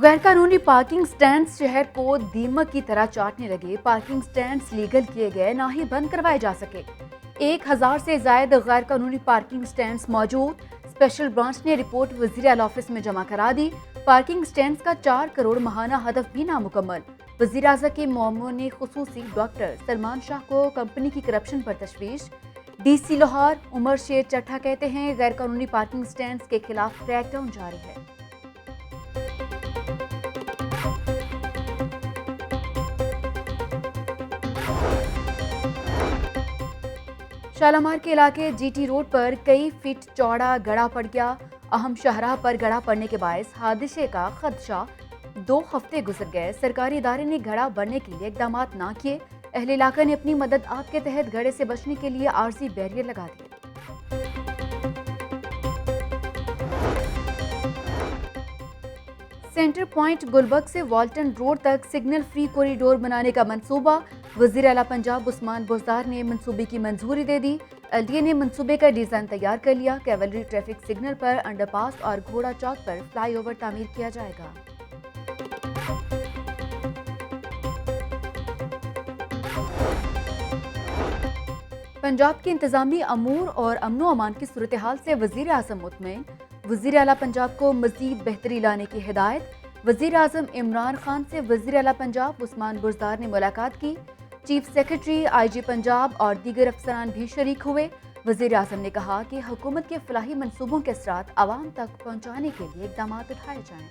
غیر قانونی parking stands شہر کو دیمک کی طرح چاٹنے لگے۔ پارکنگ سٹینڈز لیگل کیے گئے، نہ ہی بند کروائے جا سکے۔ 1000 سے زائد غیر قانونی پارکنگ سٹینڈز موجود۔ اسپیشل برانچ نے رپورٹ وزیر اعلی آفس میں جمع کرا دی۔ پارکنگ سٹینڈز کا 4 کروڑ ماہانہ ہدف بھی نامکمل۔ وزیر اعظم کے معاون خصوصی ڈاکٹر سلمان شاہ کو کمپنی کی کرپشن پر تشویش۔ ڈی سی لاہور عمر شیر چٹھا کہتے ہیں غیر قانونی پارکنگ سٹینڈز کے خلاف کریک ڈاؤن جاری ہے۔ شالامار کے علاقے جی ٹی روڈ پر کئی فٹ چوڑا گڑھا پڑ گیا۔ اہم شاہراہ پر گڑھا پڑنے کے باعث حادثے کا خدشہ۔ 2 ہفتے گزر گئے، سرکاری ادارے نے گڑھا بھرنے کے لیے اقدامات نہ کیے۔ اہل علاقہ نے اپنی مدد آپ کے تحت گڑھے سے بچنے کے لیے عارضی بیریئر لگا دیے۔ سینٹر پوائنٹ گلبرگ سے والٹن روڈ تک سگنل فری کوریڈور بنانے کا منصوبہ۔ وزیر اعلیٰ پنجاب عثمان بزدار نے منصوبے کی منظوری دے دی۔ ایل ڈی اے نے منصوبے کا ڈیزائن تیار کر لیا۔ کیولری ٹریفک سگنل پر انڈر پاس اور گھوڑا چوک پر فلائی اوور تعمیر کیا جائے گا۔ پنجاب کے انتظامی امور اور امن و امان کی صورتحال سے وزیر اعظم مطمئن۔ وزیر اعلیٰ پنجاب کو مزید بہتری لانے کی ہدایت۔ وزیر اعظم عمران خان سے وزیر اعلیٰ پنجاب عثمان بزدار نے ملاقات کی۔ چیف سیکرٹری آئی جی پنجاب اور دیگر افسران بھی شریک ہوئے۔ وزیر اعظم نے کہا کہ حکومت کے فلاحی منصوبوں کے اثرات عوام تک پہنچانے کے لیے اقدامات اٹھائے جائیں۔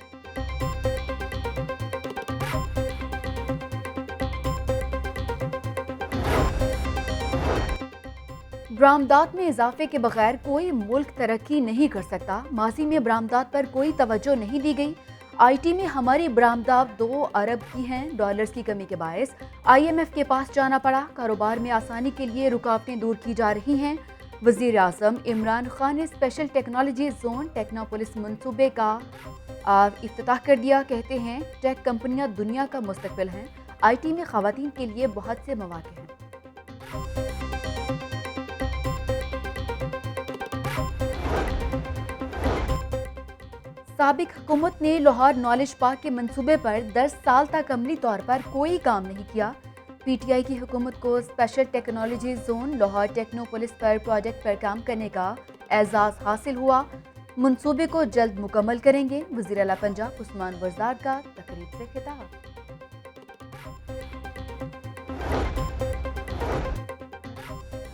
برآمدات میں اضافے کے بغیر کوئی ملک ترقی نہیں کر سکتا۔ ماضی میں برآمدات پر کوئی توجہ نہیں دی گئی۔ آئی ٹی میں ہماری برآمدات 2 ارب کی ہیں۔ ڈالرز کی کمی کے باعث آئی ایم ایف کے پاس جانا پڑا۔ کاروبار میں آسانی کے لیے رکاوٹیں دور کی جا رہی ہیں۔ وزیر اعظم عمران خان نے اسپیشل ٹیکنالوجی زون ٹیکنوپولس منصوبے کا افتتاح کر دیا۔ کہتے ہیں ٹیک کمپنیاں دنیا کا مستقبل ہیں۔ آئی ٹی میں خواتین کے لیے بہت سے مواقع ہیں۔ سابق حکومت نے لاہور نالج پارک کے منصوبے پر 10 سال تک عملی طور پر کوئی کام نہیں کیا۔ پی ٹی آئی کی حکومت کو اسپیشل ٹیکنالوجی زون لاہور ٹیکنوپولس پر پروجیکٹ پر کام کرنے کا اعزاز حاصل ہوا۔ منصوبے کو جلد مکمل کریں گے۔ وزیر اعلیٰ پنجاب عثمان بزدار کا تقریب سے خطاب۔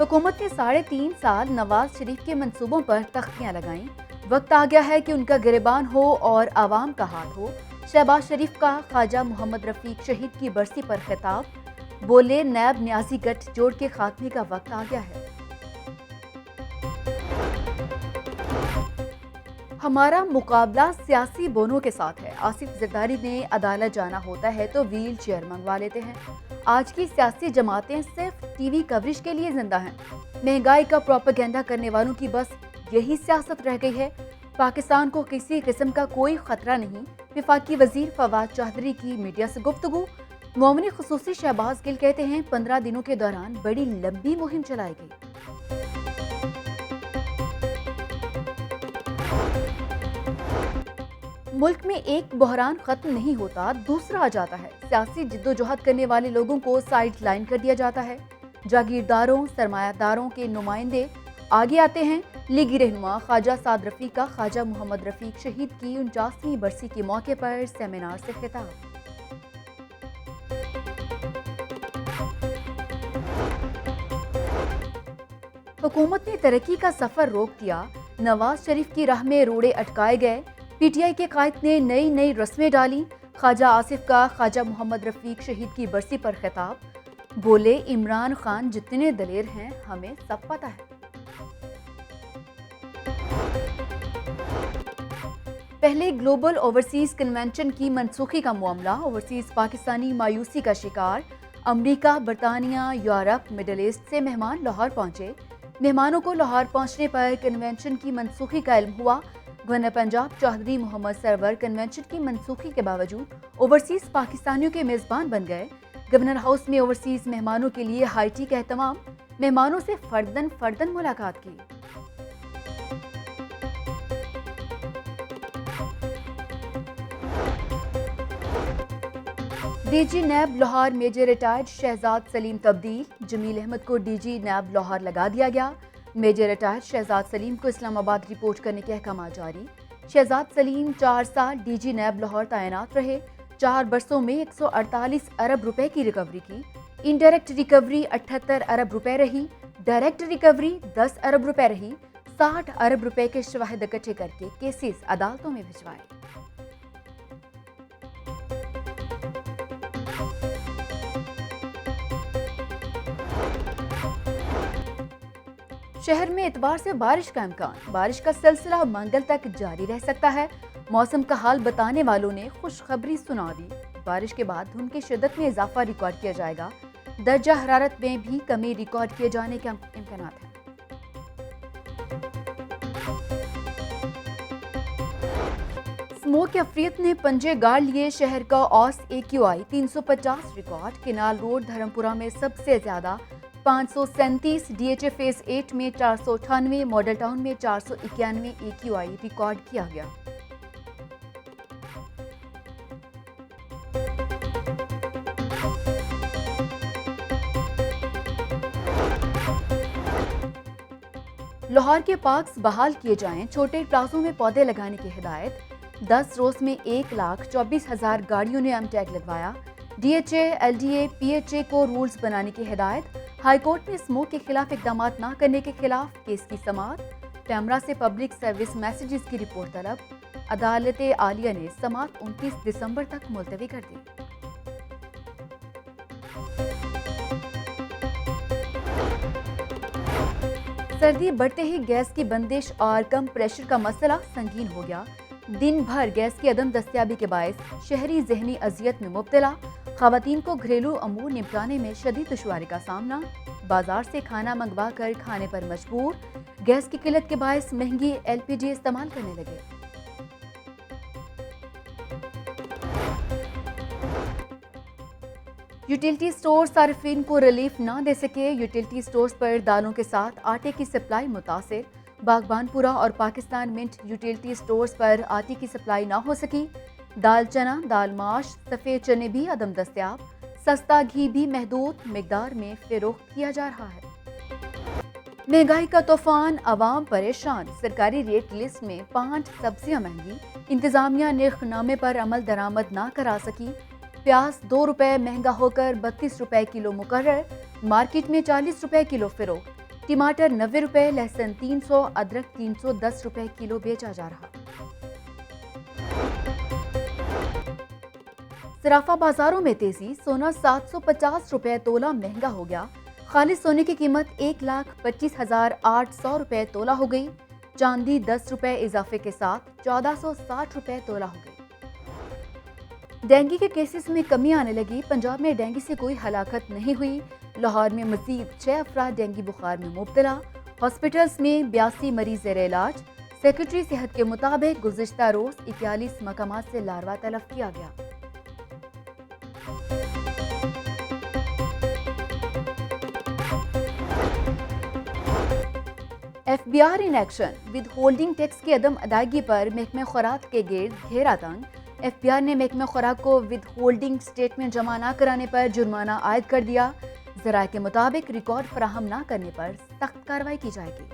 حکومت نے 3.5 سال نواز شریف کے منصوبوں پر تختیاں لگائیں۔ وقت آ گیا ہے کہ ان کا گریبان ہو اور عوام کا ہاتھ ہو۔ شہباز شریف کا خواجہ محمد رفیق شہید کی برسی پر خطاب۔ بولے نیب نیازی گٹھ جوڑ کے خاتمے کا وقت آ گیا ہے۔ ہمارا مقابلہ سیاسی بونوں کے ساتھ ہے۔ آصف زرداری نے عدالت جانا ہوتا ہے تو ویل چیئر منگوا لیتے ہیں۔ آج کی سیاسی جماعتیں صرف ٹی وی کوریج کے لیے زندہ ہیں۔ مہنگائی کا پروپیگنڈا کرنے والوں کی بس یہی سیاست رہ گئی ہے۔ پاکستان کو کسی قسم کا کوئی خطرہ نہیں۔ وفاقی وزیر فواد چوہدری کی میڈیا سے گفتگو۔ معاون خصوصی شہباز گل کہتے ہیں 15 دنوں کے دوران بڑی لمبی مہم چلائی گئی۔ ملک میں ایک بحران ختم نہیں ہوتا، دوسرا آ جاتا ہے۔ سیاسی جدوجہد کرنے والے لوگوں کو سائیڈ لائن کر دیا جاتا ہے۔ جاگیرداروں، سرمایہ داروں کے نمائندے آگے آتے ہیں۔ لیگی رہنما خواجہ سعد رفیق کا خواجہ محمد رفیق شہید کی 49ویں برسی کے موقع پر سیمینار سے خطاب۔ حکومت نے ترقی کا سفر روک دیا۔ نواز شریف کی راہ میں روڑے اٹکائے گئے۔ پی ٹی آئی کے قائد نے نئی رسمیں ڈالی۔ خواجہ آصف کا خواجہ محمد رفیق شہید کی برسی پر خطاب۔ بولے عمران خان جتنے دلیر ہیں ہمیں سب پتہ ہے۔ پہلے گلوبل اوورسیز کنونشن کی منسوخی کا معاملہ۔ اوورسیز پاکستانی مایوسی کا شکار۔ امریکہ، برطانیہ، یورپ، مڈل ایسٹ سے مہمان لاہور پہنچے۔ مہمانوں کو لاہور پہنچنے پر کنونشن کی منسوخی کا علم ہوا۔ گورنر پنجاب چوہدری محمد سرور کنونشن کی منسوخی کے باوجود اوورسیز پاکستانیوں کے میزبان بن گئے۔ گورنر ہاؤس میں اوورسیز مہمانوں کے لیے ہائی ٹی کا اہتمام۔ مہمانوں سے فردن ملاقات کی۔ D G NAB Lahore major retired Shahzad Saleem تبدیل، جمیل احمد کو ڈی جی نیب لاہور لگا دیا گیا۔ میجر ریٹائرڈ شہزاد سلیم کو اسلام آباد رپورٹ کرنے کے احکامات جاری۔ شہزاد سلیم 4 سال ڈی جی نیب لاہور تعینات رہے، 4 برسوں میں 148 ارب روپے کی ریکوری کی۔ انڈائریکٹ ریکوری 78 ارب روپے رہی، ڈائریکٹ ریکوری 10 ارب روپے رہی۔ 60 ارب روپے کے شواہد اکٹھے کر کے کیسز عدالتوں میں بھجوائے۔ شہر میں اتوار سے بارش کا امکان، بارش کا سلسلہ منگل تک جاری رہ سکتا ہے۔ موسم کا حال بتانے والوں نے خوشخبری سنا دی، بارش کے بعد دھند کی شدت میں اضافہ ریکارڈ کیا جائے گا، درجہ حرارت میں بھی کمی ریکارڈ کیے جانے کے امکانات ہیں۔ اسموک افریت نے پنجے گاڑ لیے، شہر کا اوس AQI 350 ریکارڈ، کینال روڈ دھرمپورہ میں سب سے زیادہ 537، DHA فیز 8 میں 498، ماڈل ٹاؤن میں 491 AQI ریکارڈ کیا گیا۔ لاہور کے پارکس بحال کیے جائیں، چھوٹے پلازوں میں پودے لگانے کی ہدایت۔ 10 روز میں 1,24,000 گاڑیوں نے ایم ٹیگ لگوایا۔ DHA، LDA، PHA کو رولز بنانے کی ہدایت۔ ہائی کورٹ میں اسموک کے خلاف اقدامات نہ کرنے کے خلاف کیس کی سماعت۔ پیمرا سے پبلک سروس میسیجز کی رپورٹ طلب، عدالت عالیہ نے سماعت 29 دسمبر تک ملتوی کر دی۔ سردی بڑھتے ہی گیس کی بندش اور کم پریشر کا مسئلہ سنگین ہو گیا۔ دن بھر گیس کی عدم دستیابی کے باعث شہری ذہنی اذیت میں مبتلا، خواتین کو گھریلو امور نپٹانے میں شدید دشواری کا سامنا، بازار سے کھانا منگوا کر کھانے پر مجبور، گیس کی قلت کے باعث مہنگی LPG استعمال کرنے لگے۔ یوٹیلٹی سٹور صارفین کو ریلیف نہ دے سکے، یوٹیلٹی سٹورز پر دالوں کے ساتھ آٹے کی سپلائی متاثر، باغبان پورہ اور پاکستان منٹ یوٹیلٹی سٹورز پر آٹے کی سپلائی نہ ہو سکی، دال چنا، دال ماش، سفید چنے بھی عدم دستیاب، سستا گھی بھی محدود مقدار میں فروخت کیا جا رہا ہے۔ مہنگائی کا طوفان، عوام پریشان، سرکاری ریٹ لسٹ میں 5 سبزیاں مہنگی، انتظامیہ نرخ نامے پر عمل درآمد نہ کرا سکی، پیاز 2 روپے مہنگا ہو کر 32 روپے کلو مقرر، مارکیٹ میں 40 روپے کلو فروخت، ٹماٹر 90 روپے، لہسن 300، ادرک 310 روپے کلو بیچا جا رہا۔ صرافہ بازاروں میں تیزی، سونا 750 روپے تولہ مہنگا ہو گیا، خالص سونے کی قیمت 1,25,800 روپے تولہ ہو گئی، چاندی 10 روپے اضافے کے ساتھ 1460 روپے تولہ ہو گئی۔ ڈینگی کے کیسز میں کمی آنے لگی، پنجاب میں ڈینگی سے کوئی ہلاکت نہیں ہوئی، لاہور میں مزید 6 افراد ڈینگی بخار میں مبتلا، ہاسپٹلز میں 82 مریض زیر علاج، سیکرٹری صحت کے مطابق گزشتہ روز 41 مقامات سے لاروا تلف کیا گیا۔ FBR in action, withholding tax کی عدم ادائیگی پر محکمہ خوراک کے گرد گھیرا تنگ، FBR نے محکمہ خوراک کو ود ہولڈنگ سٹیٹمنٹ جمع نہ کرانے پر جرمانہ عائد کر دیا، ذرائع کے مطابق ریکارڈ فراہم نہ کرنے پر سخت کارروائی کی جائے گی۔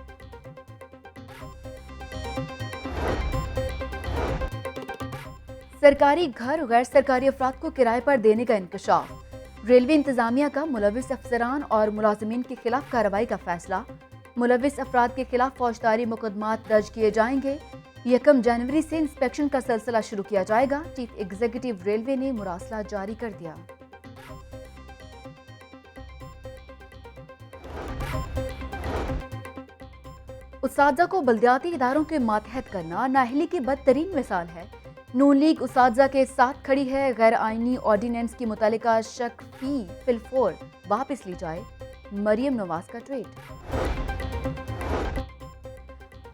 سرکاری گھر غیر سرکاری افراد کو کرائے پر دینے کا انکشاف، ریلوے انتظامیہ کا ملوث افسران اور ملازمین کے خلاف کارروائی کا فیصلہ، ملوث افراد کے خلاف فوجداری مقدمات درج کیے جائیں گے، 1 جنوری سے انسپیکشن کا سلسلہ شروع کیا جائے گا، چیف ایگزیکٹو ریلوے نے مراسلہ جاری کر دیا۔ اساتذہ کو بلدیاتی اداروں کے ماتحت کرنا نااہلی کی بدترین مثال ہے، نون لیگ اساتذہ کے ساتھ کھڑی ہے، غیر آئینی آرڈیننس کی متعلقہ شک فی الفور واپس لی جائے، مریم نواز کا ٹویٹ۔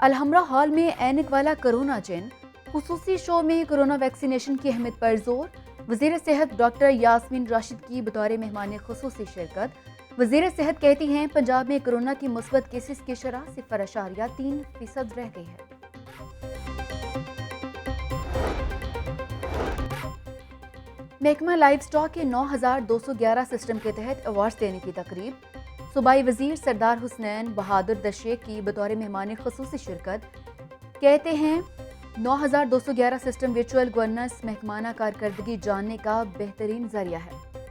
الحمرہ ہال میں اینک والا کرونا جن، خصوصی شو میں کرونا ویکسینیشن کی اہمیت پر زور، وزیر صحت ڈاکٹر یاسمین راشد کی بطور مہمان خصوصی شرکت، وزیر صحت کہتی ہیں پنجاب میں کرونا کی مثبت کیسز کی شرح 0.3% رہ گئی ہے۔ محکمہ لائف سٹاک کے 9211 سسٹم کے تحت ایوارڈز دینے کی تقریب، صوبائی وزیر سردار حسنین بہادر دشیخ کی بطور مہمان خصوصی شرکت۔ کہتے ہیں 9211 سسٹم ورچوئل گورننس محکمانہ کارکردگی جاننے کا بہترین ذریعہ ہے۔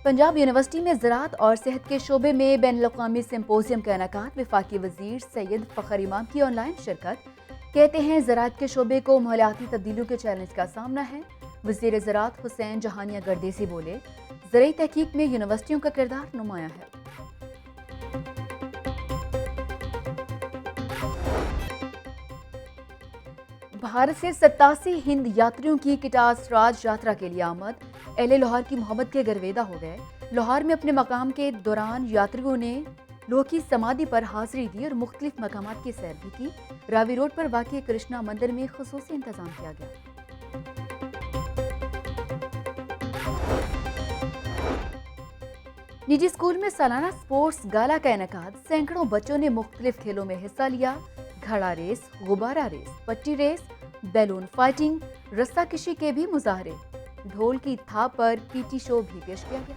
پنجاب یونیورسٹی میں زراعت اور صحت کے شعبے میں بین الاقوامی سمپوزیم کا انعقاد، وفاقی وزیر سید فخر امام کی آن لائن شرکت۔ کہتے ہیں زراعت کے شعبے کو ماحولیاتی تبدیلیوں کے چیلنج کا سامنا ہے۔ وزیر زراعت حسین جہانیہ گردیسی بولے، زرعی تحقیق میں یونیورسٹیوں کا کردار نمایاں ہے۔ بھارت سے 87 ہند یاتریوں کی کٹاس راج یاترا کے لیے آمد، اہل لاہور کی محبت کے گرویدہ ہو گئے۔ لاہور میں اپنے مقام کے دوران یاتریوں نے لوہ کی سمادھی پر حاضری دی اور مختلف مقامات کی سیر بھی کی۔ راوی روڈ پر واقع کرشنا مندر میں خصوصی انتظام کیا گیا۔ نجی اسکول میں سالانہ سپورٹس گالا کا انعقاد، سینکڑوں بچوں نے مختلف کھیلوں میں حصہ لیا۔ گھڑا ریس، غبارہ ریس، پٹی ریس، بیلون فائٹنگ، رسہ کشی کے بھی مظاہرے، ڈھول کی تھاپ پر پی ٹی شو بھی پیش کیا گیا۔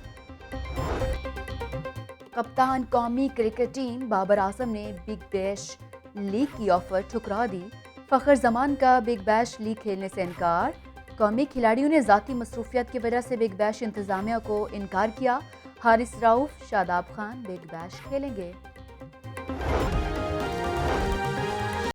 کپتان قومی کرکٹ ٹیم بابر اعظم نے بگ بیش لیگ کی آفر ٹھکرا دی، فخر زمان کا بگ بیش لیگ کھیلنے سے انکار۔ قومی کھلاڑیوں نے ذاتی مصروفیات کی وجہ سے بگ بیش انتظامیہ کو انکار کیا۔ حارث رؤف، شاداب خان بگ بیش کھیلیں گے۔